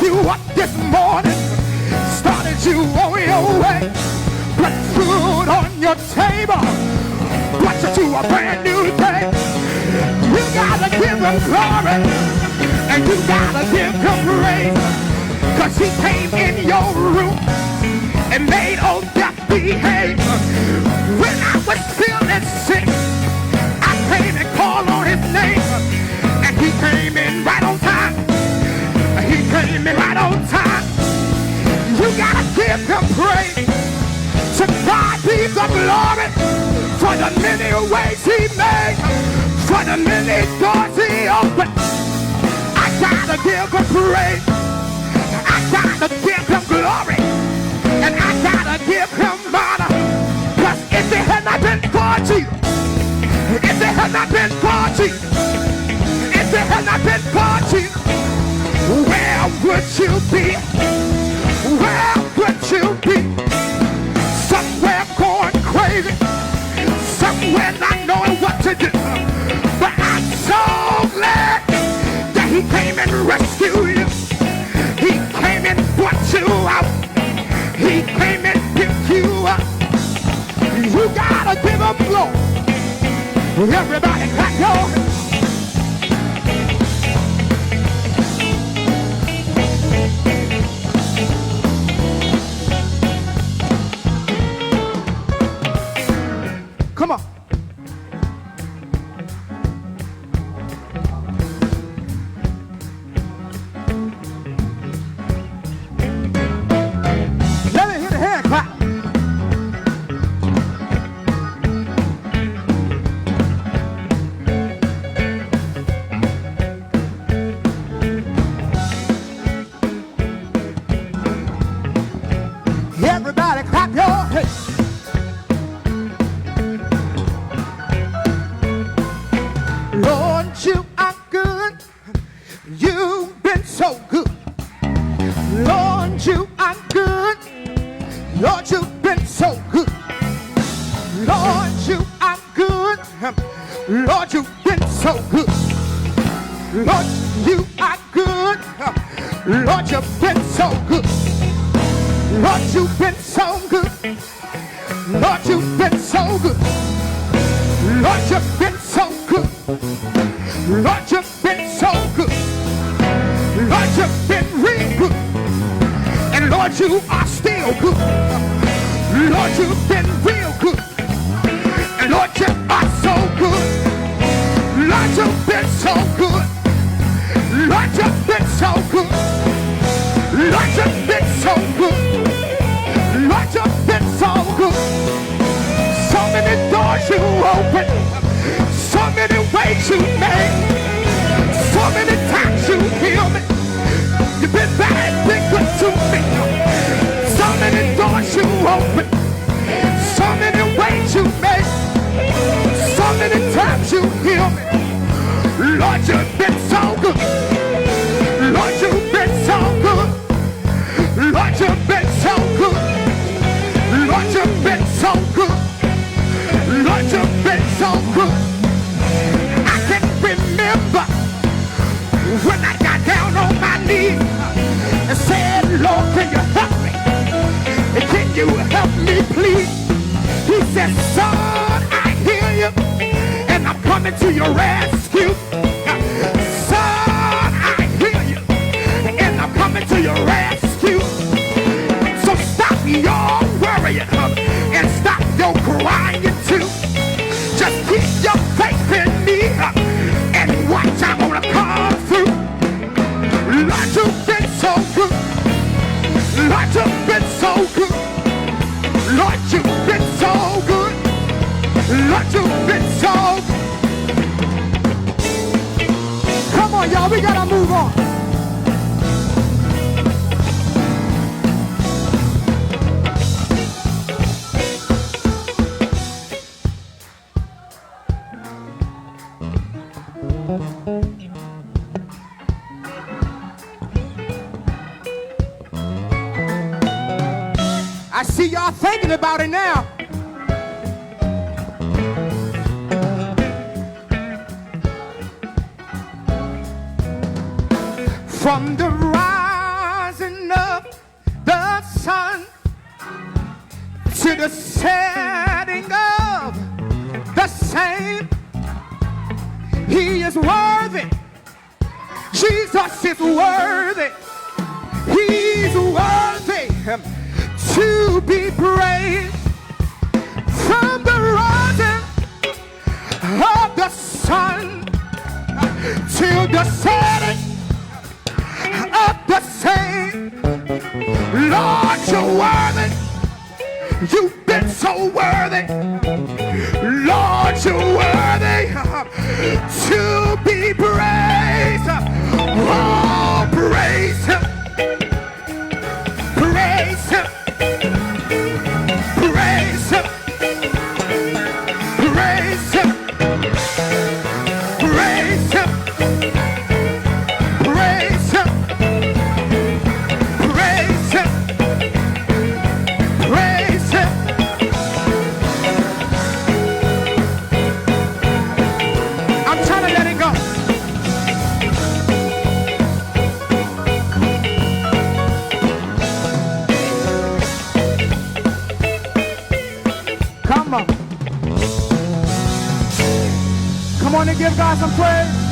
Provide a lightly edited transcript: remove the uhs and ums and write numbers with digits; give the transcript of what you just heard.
you up this morning, started you on your way, put food on your table, brought you to a brand new day. You gotta give him glory, and you gotta give him praise, cause he came in your room and made old death behave. When I was feeling sick, I came and called on his name, and he came in right on time. He came in right on time. You gotta give him praise. To God be the glory for the many ways he made, for the many doors he opened. I gotta give him praise. I gotta give him glory. And I gotta give him honor. Cause if it had not been for Jesus, if it had not been for Jesus, if it had not been for Jesus, where would you be? Where would you be? Somewhere going crazy, somewhere not knowing what to do. But I'm so glad that he came and rescued you. He came and brought you out. He came and picked you up. You gotta give him glory. Everybody clap your hands. Come on. Let me hear the hand clap. Everybody clap your hands. Lord, you are good. You've been so good. Lord, you are good. Lord, you've been so good. Lord, you are good. Lord, you've been so good. Lord, you are good. Lord, you've been so good. Lord, you've been so good. Lord, you've been so good. Lord, you've been so good. Lord, you've been so good. Lord, you've been real good. And Lord, you are still good. Lord, you've been real good. And Lord, you are so good. Lord, you've been so good. Lord, you've been so good. Lord, you've been so good. Lord, you've been so good. So many doors you open, so many ways you made, so many times you healed me. You've been bad, been good to me. So many doors you open, so many ways you made, so many times you healed me. Lord, you've been so good. Lord, you've been so good. Lord, you've been so good. Lord, you've been so good. Lord, you've been so good. I can remember when I got down on my knees and said, Lord, can you help me? Can you help me, please? He said, son, I hear you, and I'm coming to your rescue. Son, I hear you, and I'm coming to your rescue. So stop your worrying and stop your crying too. Just keep your faith in me and watch, I'm gonna come through. Lord, you've been so good. Lord, you've been so good. Lord, you've been so good. Lord, you've been so good. Come on, y'all, we gotta move on. I see y'all thinking about it now. From the rising to the setting of the same. He is worthy. Jesus is worthy. He's worthy to be praised. From the rising of the sun till the setting of the same. Lord, you're worthy. You've been so worthy. Lord, you're worthy to be praised. Oh, praise him. Praise him. Praise him. Praise him. Praise him. Praise him. Praise him. Praise him. I'm trying to let it go. Come on. Come on and give God some praise.